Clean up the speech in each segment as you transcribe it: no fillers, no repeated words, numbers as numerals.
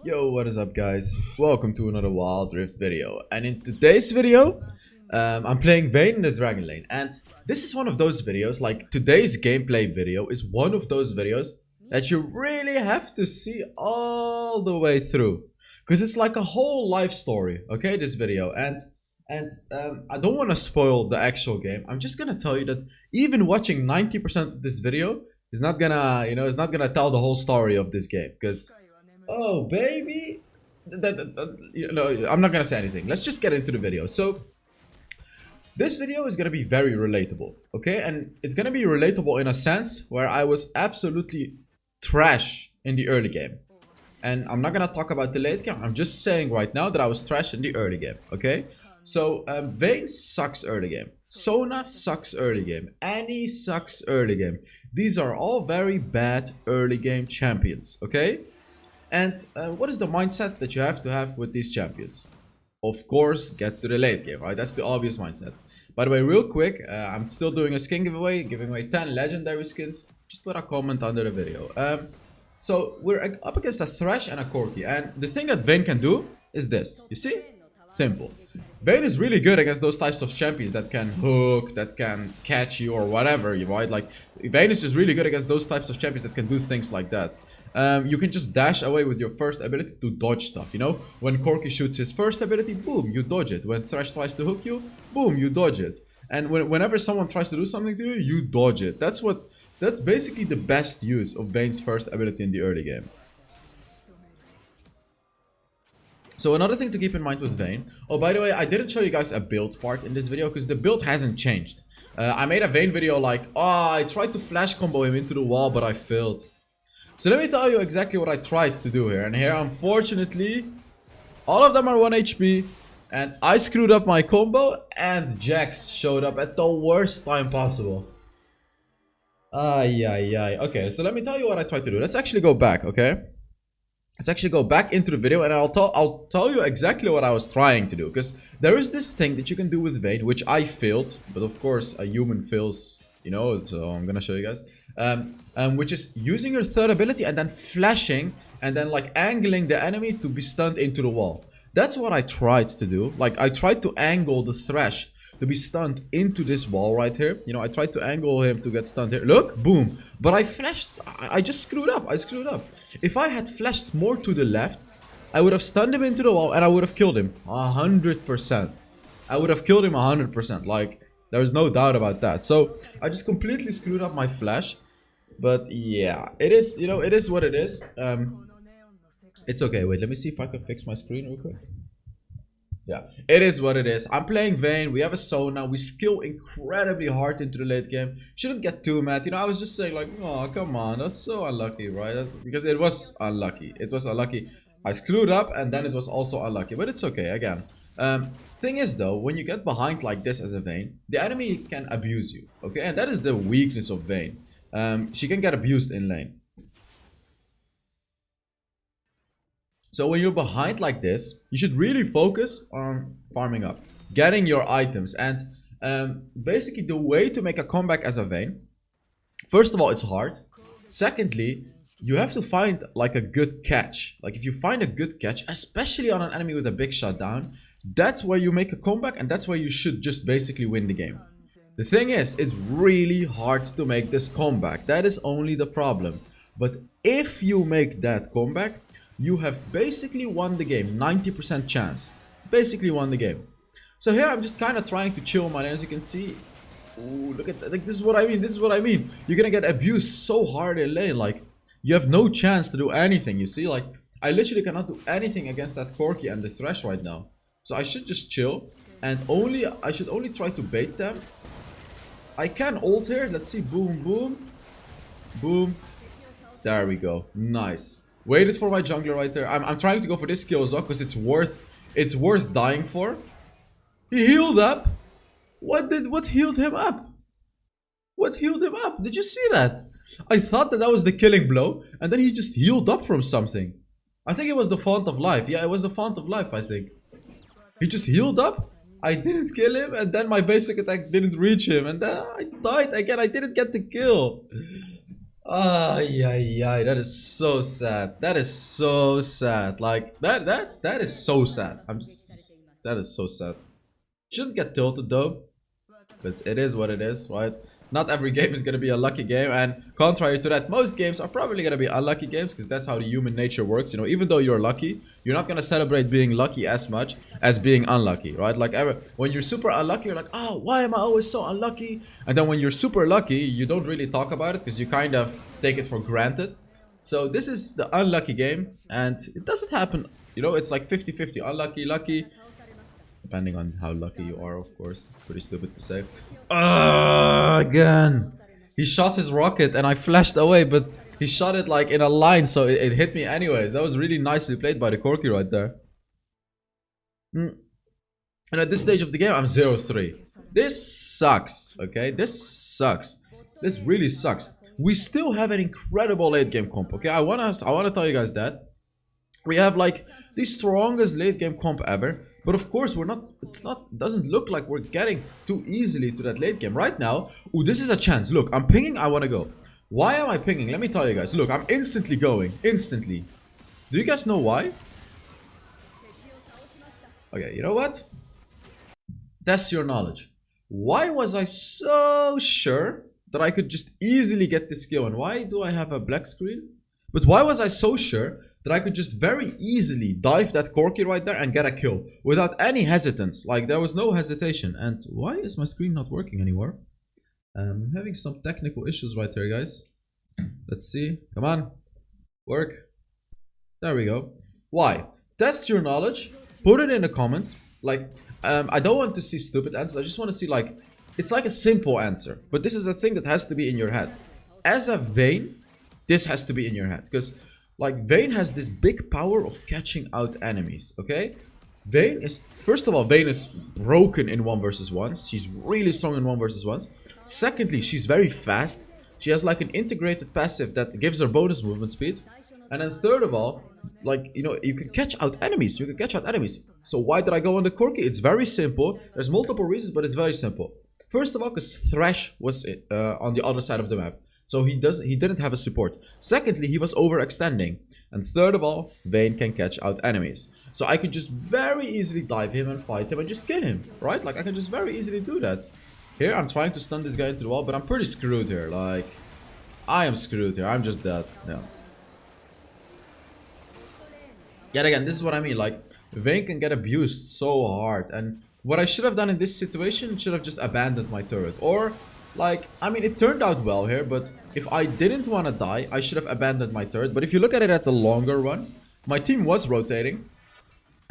Yo, what is up guys? Welcome to another Wild Rift video. And in today's video, I'm playing Vayne in the Dragon Lane. And this is one of those videos, like today's gameplay video is one of those videos that you really have to see all the way through. Because it's like a whole life story, okay, this video. And I don't want to spoil the actual game. I'm just gonna tell you that even watching 90% of this video is not gonna, is not gonna tell the whole story of this game. Because oh, baby. I'm not gonna say anything. Let's just get into the video. So, this video is gonna be very relatable, okay? And it's gonna be relatable in a sense where I was absolutely trash in the early game. And I'm not gonna talk about the late game. I'm just saying right now that I was trash in the early game, okay? So, Vayne sucks early game. Sona sucks early game. Annie sucks early game. These are all very bad early game champions, okay? And what is the mindset that you have to have with these champions? Of course, get to the late game, right? That's the obvious mindset. By the way, real quick, I'm still doing a skin giveaway, giving away 10 legendary skins. Just put a comment under the video. So we're up against a Thresh and a Corki. And the thing that Vayne can do is this. You see? Simple. Vayne is really good against those types of champions that can hook, that can catch you or whatever, right? Like, Vayne is just really good against those types of champions that can do things like that. You can just dash away with your first ability to dodge stuff, you know? When Corki shoots his first ability, boom, you dodge it. When Thresh tries to hook you, boom, you dodge it. And whenever someone tries to do something to you, you dodge it. That's basically the best use of Vayne's first ability in the early game. So another thing to keep in mind with Vayne. Oh, by the way, I didn't show you guys a build part in this video because the build hasn't changed. I made a Vayne video like, oh, I tried to flash combo him into the wall, but I failed. So let me tell you exactly what I tried to do here. And here, unfortunately, all of them are 1 HP. And I screwed up my combo. And Jax showed up at the worst time possible. Ay, ay, ay. Okay, so let me tell you what I tried to do. Let's actually go back, okay? Let's actually go back into the video. And I'll tell you exactly what I was trying to do. Because there is this thing that you can do with Vayne, which I failed. But of course, a human fails, you know. So I'm gonna show you guys. Which is using your third ability and then flashing and then like angling the enemy to be stunned into the wall. That's what I tried to do. Like, I tried to angle the Thresh to be stunned into this wall right here. You know, I tried to angle him to get stunned here. Look, boom. But I flashed. I just screwed up. I screwed up. If I had flashed more to the left, I would have stunned him into the wall and I would have killed him 100%. I would have killed him 100%. Like, there's no doubt about that. So I just completely screwed up my flash. But yeah, it is, you know, it is what it is. It's okay. Wait, let me see if I can fix my screen real quick. Yeah, it is what it is. I'm playing Vayne. We have a Sona. We skill incredibly hard into the late game. Shouldn't get too mad. You know, I was just saying like, oh, come on. That's so unlucky, right? Because it was unlucky. It was unlucky. I screwed up and then it was also unlucky. But it's okay, again. Thing is though, when you get behind like this as a Vayne, the enemy can abuse you. Okay, and that is the weakness of Vayne. She can get abused in lane. So when you're behind like this, you should really focus on farming up, getting your items, and basically the way to make a comeback as a Vayne. First of all, it's hard. Secondly, you have to find like a good catch. Like, if you find a good catch, especially on an enemy with a big shutdown, that's where you make a comeback, and that's where you should just basically win the game. The thing is, it's really hard to make this comeback. That is only the problem. But if you make that comeback, you have basically won the game. 90% chance. Basically won the game. So here I'm just kind of trying to chill my lane. As you can see. Ooh, look at that. Like, this is what I mean. This is what I mean. You're gonna get abused so hard in lane. Like, you have no chance to do anything. You see, like, I literally cannot do anything against that Corki and the Thresh right now. So I should just chill. And I should only try to bait them. I can ult here. Let's see. Boom, boom. Boom. There we go. Nice. Waited for my jungler right there. I'm trying to go for this kill as well because it's worth dying for. He healed up. What healed him up? What healed him up? Did you see that? I thought that was the killing blow, and then he just healed up from something. I think it was the Font of Life. Yeah, it was the Font of Life, I think. He just healed up. I didn't kill him, and then my basic attack didn't reach him, and then I died again. I didn't get the kill. Yeah, yeah, that is so sad. That is so sad. Like that is so sad. That is so sad. Shouldn't get tilted though, because it is what it is, right? Not every game is gonna be a lucky game, and contrary to that, most games are probably gonna be unlucky games, because that's how the human nature works. You know, even though you're lucky, you're not gonna celebrate being lucky as much as being unlucky, right? Like when you're super unlucky, you're like, oh, why am I always so unlucky? And then when you're super lucky, you don't really talk about it because you kind of take it for granted. So this is the unlucky game, and it doesn't happen. You know, it's like 50-50, unlucky, lucky. Depending on how lucky you are, of course. It's pretty stupid to say. Again. He shot his rocket and I flashed away, but he shot it like in a line, so it hit me anyways. That was really nicely played by the Corki right there. And at this stage of the game, I'm 0-3. This sucks, okay? This sucks. This really sucks. We still have an incredible late game comp, okay? I wanna tell you guys that. We have like the strongest late game comp ever. But of course, doesn't look like we're getting too easily to that late game. Right now, ooh, this is a chance. Look, I'm pinging, I want to go. Why am I pinging? Let me tell you guys. Look, I'm instantly going. Instantly. Do you guys know why? Okay, you know what? Test your knowledge. Why was I so sure that I could just easily get this kill? And why do I have a black screen? But why was I so sure that I could just very easily dive that Corki right there and get a kill without any hesitance? Like, there was no hesitation. And why is my screen not working anymore? I'm having some technical issues right here, guys. Let's see. Come on. Work. There we go. Why? Test your knowledge. Put it in the comments. Like, I don't want to see stupid answers. I just want to see, like, it's like a simple answer. But this is a thing that has to be in your head. As a Vayne, this has to be in your head. Because like, Vayne has this big power of catching out enemies, okay? Vayne is, first of all, Vayne is broken in 1 versus 1s. She's really strong in 1 versus 1s. Secondly, she's very fast. She has like an integrated passive that gives her bonus movement speed. And then third of all, like, you know, you can catch out enemies. You can catch out enemies. So why did I go on the Corki? It's very simple. There's multiple reasons, but it's very simple. First of all, because Thresh was on the other side of the map. So he didn't have a support. Secondly, he was overextending. And third of all, Vayne can catch out enemies. So I could just very easily dive him and fight him and just kill him, right? Like, I can just very easily do that. Here, I'm trying to stun this guy into the wall, but I'm pretty screwed here. Like, I am screwed here. I'm just dead. Yeah. Yet again, this is what I mean. Like, Vayne can get abused so hard. And what I should have done in this situation, should have just abandoned my turret. Or, like, I mean, it turned out well here, but if I didn't want to die, I should have abandoned my turret. But if you look at it at the longer run, my team was rotating.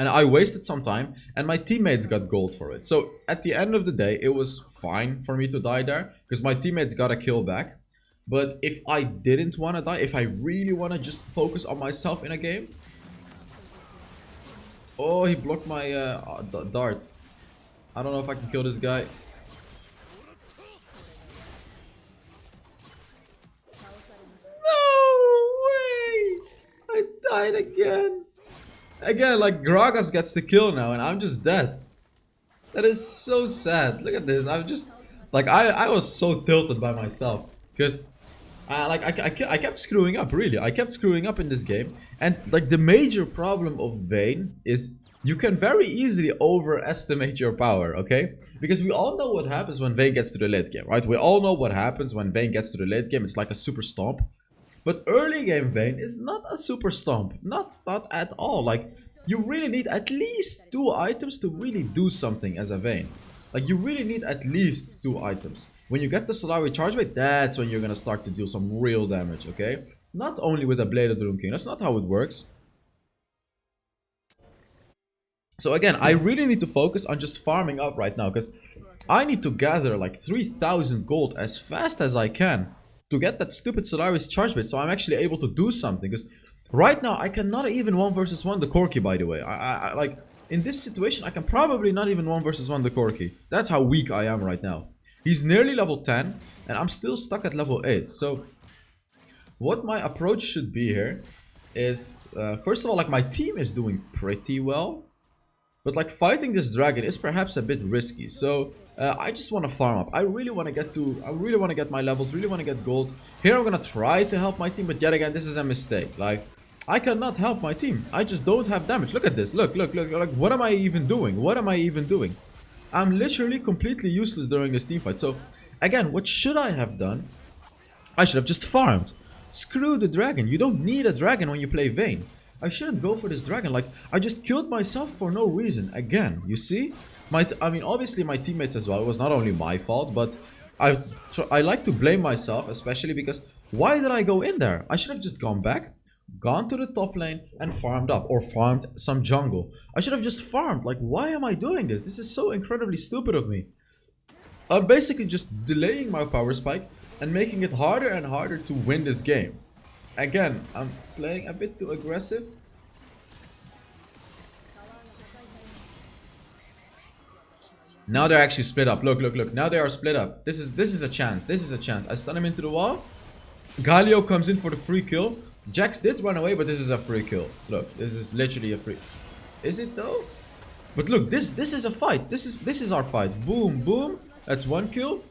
And I wasted some time, and my teammates got gold for it. So, at the end of the day, it was fine for me to die there, because my teammates got a kill back. But if I didn't want to die, if I really want to just focus on myself in a game... Oh, he blocked my dart. I don't know if I can kill this guy. I died again. Again, like, Gragas gets the kill now and I'm just dead. That is so sad. Look at this. I'm just like, I was so tilted by myself because like I kept screwing up, really. I kept screwing up in this game. And like, the major problem of Vayne is you can very easily overestimate your power, okay? Because we all know what happens when Vayne gets to the late game, right? We all know what happens when Vayne gets to the late game. It's like a super stomp. But early game Vayne is not a super stomp. Not at all. Like, you really need at least 2 items to really do something as a Vayne. Like, you really need at least 2 items. When you get the Solari charge rate, that's when you're gonna start to do some real damage, okay? Not only with a Blade of the Rune King. That's not how it works. So again, I really need to focus on just farming up right now, because I need to gather like 3,000 gold as fast as I can to get that stupid Solaris charge bit, so I'm actually able to do something. Because right now I cannot even 1 versus 1 the Corki, by the way. I like, in this situation I can probably not even 1 versus 1 the Corki. That's how weak I am right now. He's nearly level 10 and I'm still stuck at level 8. So what my approach should be here is, first of all, like, my team is doing pretty well. But like fighting this dragon is perhaps a bit risky. So I just want to farm up. I really want to get my levels, really want to get gold. Here I'm gonna try to help my team, but yet again, this is a mistake. Like, I cannot help my team. I just don't have damage. Look at this. Look. Like, what am I even doing? What am I even doing? I'm literally completely useless during this team fight. So, again, what should I have done? I should have just farmed. Screw the dragon. You don't need a dragon when you play Vayne. I shouldn't go for this dragon. Like, I just killed myself for no reason. Again, you see? I mean, obviously my teammates as well. It was not only my fault, but I like to blame myself, especially because why did I go in there? I should have just gone back, gone to the top lane and farmed up, or farmed some jungle. I should have just farmed. Like, why am I doing this? This is so incredibly stupid of me. I'm basically just delaying my power spike and making it harder and harder to win this game. Again, I'm playing a bit too aggressive. Now they're actually split up. Look. Now they are split up. This is a chance. This is a chance. I stun him into the wall. Galio comes in for the free kill. Jax did run away, but this is a free kill. Look, this is literally a free. Is it though? But look, this is a fight. This is our fight. Boom. That's one kill.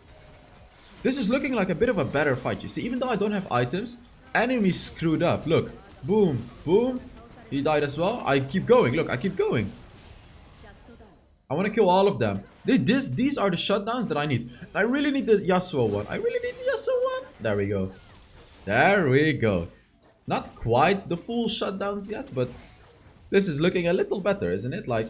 This is looking like a bit of a better fight. You see, even though I don't have items, enemy screwed up. Look, boom. He died as well. I keep going. Look, I keep going. I want to kill all of them. These are the shutdowns that I need. I really need the Yasuo one. There we go. Not quite the full shutdowns yet, but this is looking a little better, isn't it? Like,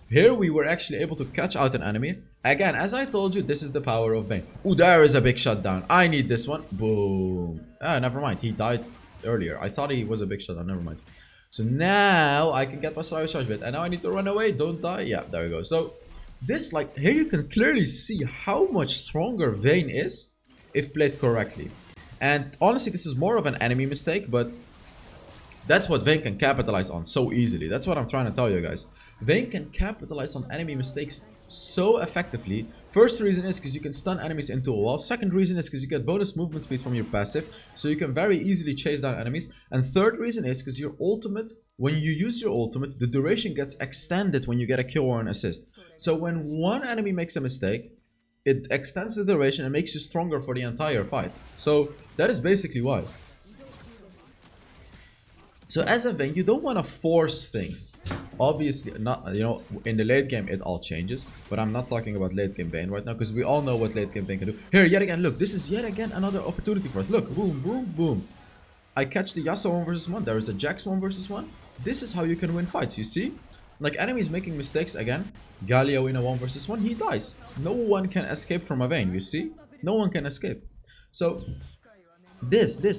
here we were actually able to catch out an enemy. Again, as I told you, this is the power of Vayne. Ooh, there is a big shutdown. I need this one. Boom. Ah, never mind. He died earlier. I thought he was a big shutdown. Never mind. So now I can get my Sorry Charge bit. And now I need to run away. Don't die. Yeah, there we go. So this, like, here you can clearly see how much stronger Vayne is if played correctly. And honestly, this is more of an enemy mistake, but that's what Vayne can capitalize on so easily. That's what I'm trying to tell you guys. Vayne can capitalize on enemy mistakes so effectively. First reason is because you can stun enemies into a wall. Second reason is because you get bonus movement speed from your passive, so you can very easily chase down enemies. And third reason is because your ultimate, when you use your ultimate, the duration gets extended when you get a kill or an assist. So when one enemy makes a mistake, it extends the duration and makes you stronger for the entire fight. So that is basically why. So as a Vayne, you don't want to force things. Obviously, not, you know, in the late game it all changes. But I'm not talking about late game Vayne right now, because we all know what late game Vayne can do. Here, yet again, look, this is yet again another opportunity for us. Look, boom. I catch the Yasuo 1 versus 1. There is a Jax 1 versus 1. This is how you can win fights, you see? Like, enemies making mistakes again. Galio in a 1 versus 1, he dies. No one can escape from a Vayne, you see? No one can escape. So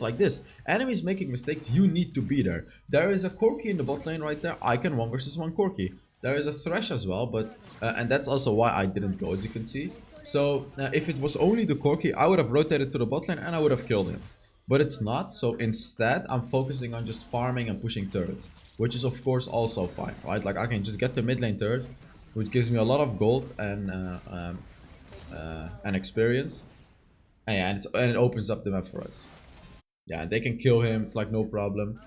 like this. Enemies making mistakes, you need to be there. There is a Corki in the bot lane right there. I can 1 versus 1 Corki. There is a Thresh as well, but and that's also why I didn't go, as you can see. So if it was only the Corki, I would have rotated to the bot lane and I would have killed him. But it's not, so instead I'm focusing on just farming and pushing turrets, which is of course also fine, right? Like, I can just get the mid lane turret, which gives me a lot of gold and experience. And yeah, and it opens up the map for us. Yeah, they can kill him, it's like no problem.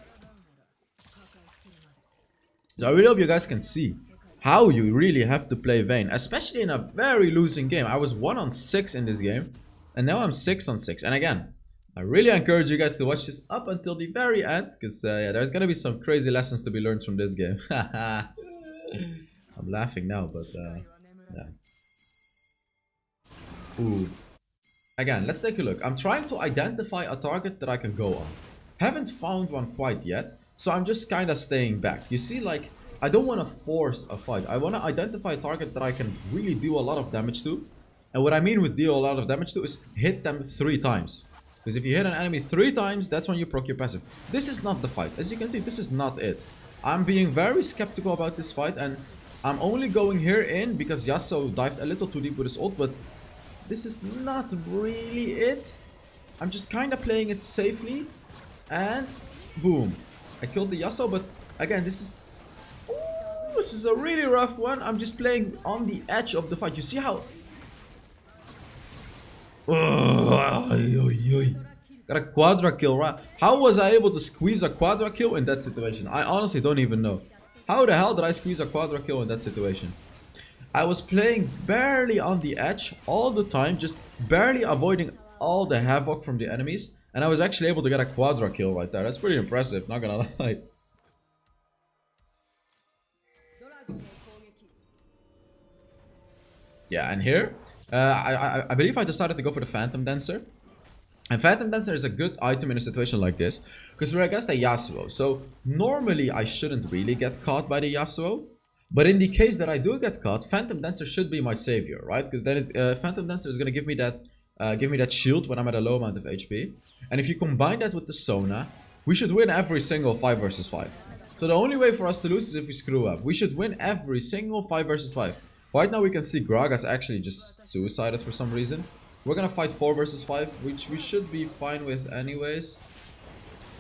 So I really hope you guys can see how you really have to play Vayne, especially in a very losing game. I was 1 on 6 in this game, and now I'm 6 on 6. And again, I really encourage you guys to watch this up until the very end, because yeah, there's gonna be some crazy lessons to be learned from this game. I'm laughing now, but yeah. Ooh. Again, let's take a look. I'm trying to identify a target that I can go on. Haven't found one quite yet, so I'm just kind of staying back. You see, like, I don't want to force a fight. I want to identify a target that I can really do a lot of damage to. And what I mean with deal a lot of damage to is hit them 3 times. Because if you hit an enemy 3 times, that's when you proc your passive. This is not the fight. As you can see, this is not it. I'm being very skeptical about this fight, and I'm only going here in because Yasuo dived a little too deep with his ult, but this is not really it. I'm just kind of playing it safely. And boom. I killed the Yasuo, but again, this is... Ooh, this is a really rough one. I'm just playing on the edge of the fight. You see how... Got a quadra kill, right? How was I able to squeeze a quadra kill in that situation? I honestly don't even know. How the hell did I squeeze a quadra kill in that situation? I was playing barely on the edge all the time, just barely avoiding all the havoc from the enemies. And I was actually able to get a quadra kill right there. That's pretty impressive, not gonna lie. Yeah, and here, I believe I decided to go for the Phantom Dancer. And Phantom Dancer is a good item in a situation like this, because we're against a Yasuo. So normally I shouldn't really get caught by the Yasuo. But in the case that I do get caught, Phantom Dancer should be my savior, right? Because then Phantom Dancer is gonna give me that shield when I'm at a low amount of HP. And if you combine that with the Sona, we should win every single 5 versus 5. So the only way for us to lose is if we screw up. We should win every single 5 versus 5. Right now we can see Gragas actually just suicided for some reason. We're gonna fight 4 versus 5, which we should be fine with anyways.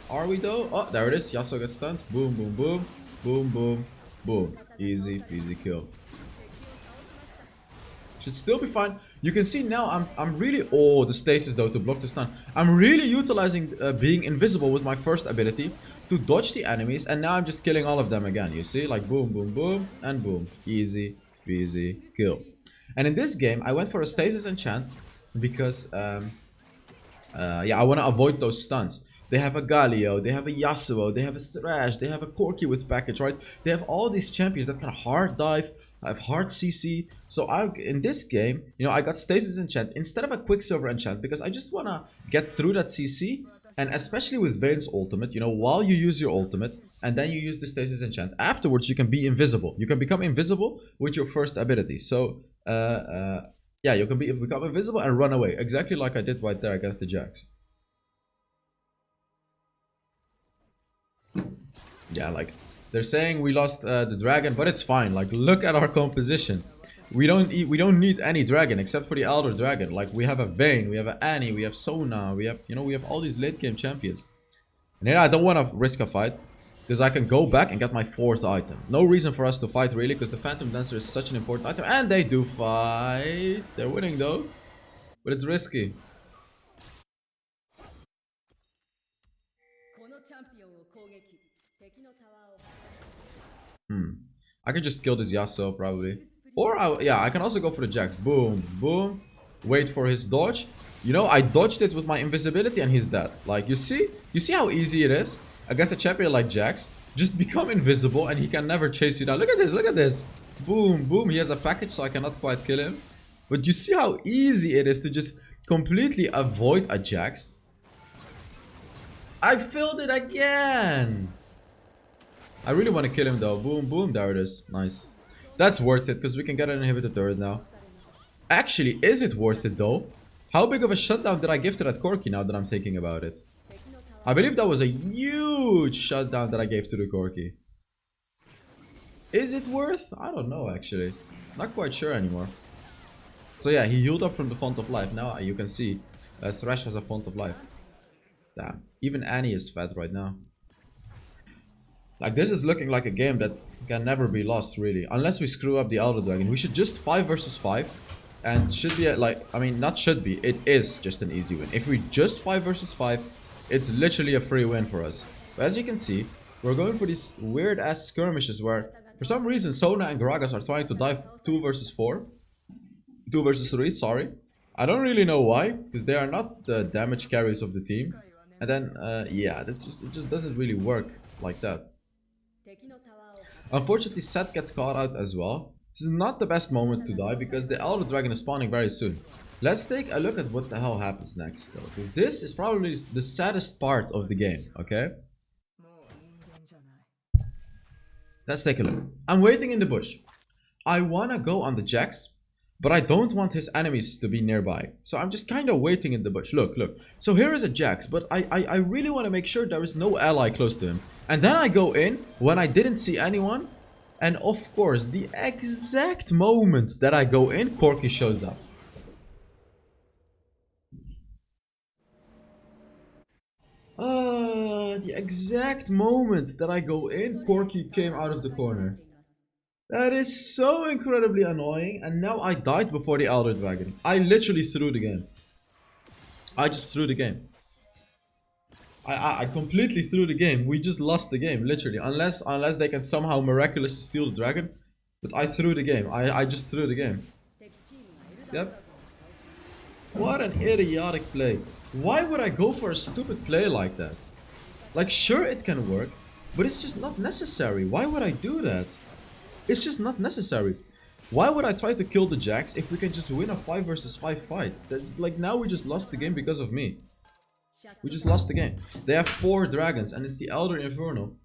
Are we though? Oh, there it is. Yasuo gets stunned. Boom, boom, boom. Boom, boom, boom. Easy peasy kill. Should still be fine. You can see now I'm really... Oh, the stasis though to block the stun. I'm really utilizing being invisible with my first ability to dodge the enemies. And now I'm just killing all of them again. You see? Like boom, boom, boom, and boom. Easy peasy kill. And in this game, I went for a stasis enchant because, yeah, I want to avoid those stuns. They have a Galio, they have a Yasuo, they have a Thresh, they have a Corki with package, right? They have all these champions that can hard dive, have hard CC. So in this game, you know, I got Stasis Enchant instead of a Quicksilver Enchant because I just want to get through that CC. And especially with Vayne's ultimate, you know, while you use your ultimate and then you use the Stasis Enchant, afterwards you can be invisible. You can become invisible with your first ability. So, yeah, you can become invisible and run away. Exactly like I did right there against the Jax. Yeah, like, they're saying we lost the dragon, but it's fine. Like, look at our composition. We don't need any dragon except for the Elder Dragon. Like, we have a Vayne, we have an Annie, we have Sona, we have, you know, we have all these late game champions. And here I don't want to risk a fight because I can go back and get my 4th item. No reason for us to fight really because the Phantom Dancer is such an important item. And they do fight. They're winning though, but it's risky. I can just kill this Yasuo probably. Or, yeah, I can also go for the Jax. Boom, boom. Wait for his dodge. You know, I dodged it with my invisibility and he's dead. Like, you see how easy it is? Against a champion like Jax, just become invisible and he can never chase you down. Look at this, look at this. Boom, boom. He has a package, so I cannot quite kill him. But you see how easy it is to just completely avoid a Jax? I failed it again. I really want to kill him though. Boom, boom. There it is. Nice. That's worth it because we can get an inhibitor turret now. Actually, is it worth it though? How big of a shutdown did I give to that Corki now that I'm thinking about it? I believe that was a huge shutdown that I gave to the Corki. Is it worth? I don't know actually. Not quite sure anymore. So yeah, he healed up from the Font of Life. Now you can see Thresh has a Font of Life. Damn. Even Annie is fat right now. Like, this is looking like a game that can never be lost, really. Unless we screw up the Elder Dragon. We should just 5 versus 5. And should be, like, I mean, not should be. It is just an easy win. If we just 5 versus 5, it's literally a free win for us. But as you can see, we're going for these weird-ass skirmishes where, for some reason, Sona and Gragas are trying to dive 2 versus 4. 2 versus 3, sorry. I don't really know why, because they are not the damage carries of the team. And then, yeah, it just doesn't really work like that. Unfortunately, Seth gets caught out as well. This is not the best moment to die because the Elder Dragon is spawning very soon. Let's take a look at what the hell happens next though, because this is probably the saddest part of the game, okay? Let's take a look. I'm waiting in the bush. I wanna go on the Jax, but I don't want his enemies to be nearby. So I'm just kind of waiting in the bush. Look, look. So here is a Jax, but I really want to make sure there is no ally close to him. And then I go in when I didn't see anyone. And of course, the exact moment that I go in, Corki shows up. The exact moment that I go in, Corki came out of the corner. That is so incredibly annoying, and now I died before the Elder Dragon. I literally threw the game. I just threw the game. I completely threw the game. We just lost the game, literally. Unless they can somehow miraculously steal the dragon. But I threw the game. I just threw the game. Yep. What an idiotic play. Why would I go for a stupid play like that? Like, sure it can work, but it's just not necessary. Why would I do that? It's just not necessary. Why would I try to kill the Jax if we can just win a 5 versus 5 fight? That's like, now we just lost the game because of me. We just lost the game. They have 4 dragons and it's the Elder Inferno.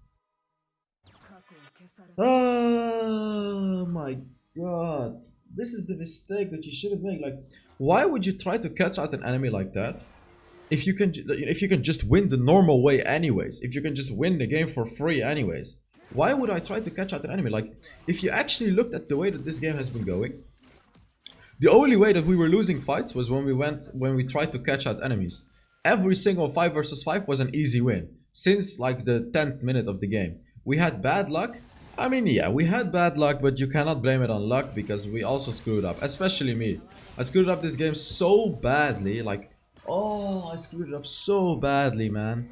Oh my god. This is the mistake that you shouldn't make. Like, why would you try to catch out an enemy like that? If you can just win the normal way anyways. If you can just win the game for free anyways. Why would I try to catch out an enemy? Like, if you actually looked at the way that this game has been going, the only way that we were losing fights was when we tried to catch out enemies. Every single 5 versus 5 was an easy win. Since like the 10th minute of the game. We had bad luck. I mean, yeah, we had bad luck, but you cannot blame it on luck because we also screwed up. Especially me. I screwed up this game so badly. Like, oh, I screwed it up so badly, man.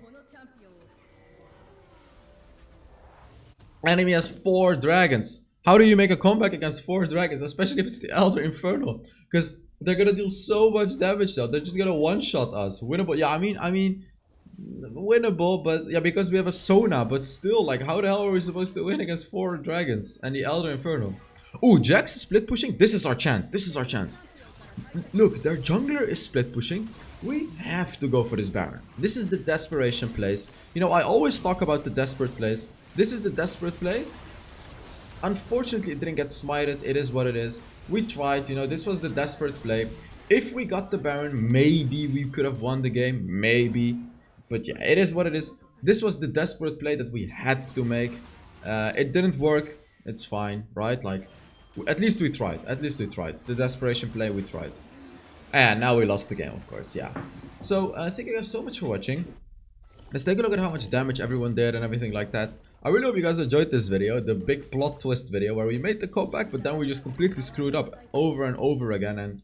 Enemy has 4 dragons. How do you make a comeback against 4 dragons? Especially if it's the Elder Inferno. Because they're gonna deal so much damage now. They're just gonna one-shot us. Winnable. Yeah, I mean, winnable, but yeah, because we have a Sona. But still, like, how the hell are we supposed to win against 4 dragons and the Elder Inferno? Ooh, Jax is split pushing. This is our chance. This is our chance. Look, their jungler is split pushing. We have to go for this Baron. This is the desperation plays. You know, I always talk about the desperate plays. This is the desperate play. Unfortunately, it didn't get smited. It is what it is. We tried, you know, this was the desperate play. If we got the Baron, maybe we could have won the game. Maybe. But yeah, it is what it is. This was the desperate play that we had to make. It didn't work. It's fine, right? Like, at least we tried. At least we tried. The desperation play, we tried. And now we lost the game, of course, yeah. So, thank you guys so much for watching. Let's take a look at how much damage everyone did and everything like that. I really hope you guys enjoyed this video, the big plot twist video where we made the comeback, but then we just completely screwed up over and over again, and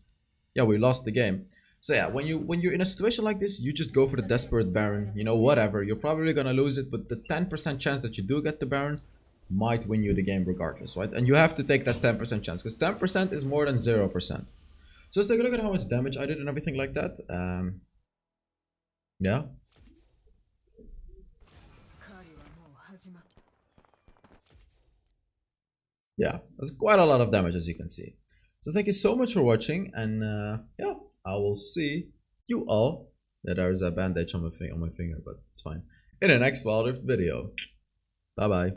yeah, we lost the game. So yeah, when you're in a situation like this, you just go for the desperate Baron, you know, whatever. You're probably gonna lose it, but the 10% chance that you do get the Baron might win you the game regardless, right? And you have to take that 10% chance, because 10% is more than 0%. So let's take a look at how much damage I did and everything like that. Yeah. Yeah, that's quite a lot of damage, as you can see. So thank you so much for watching, and yeah, I will see you all. Yeah, there is a bandage on my finger, but it's fine. In the next Wild Rift video. Bye bye.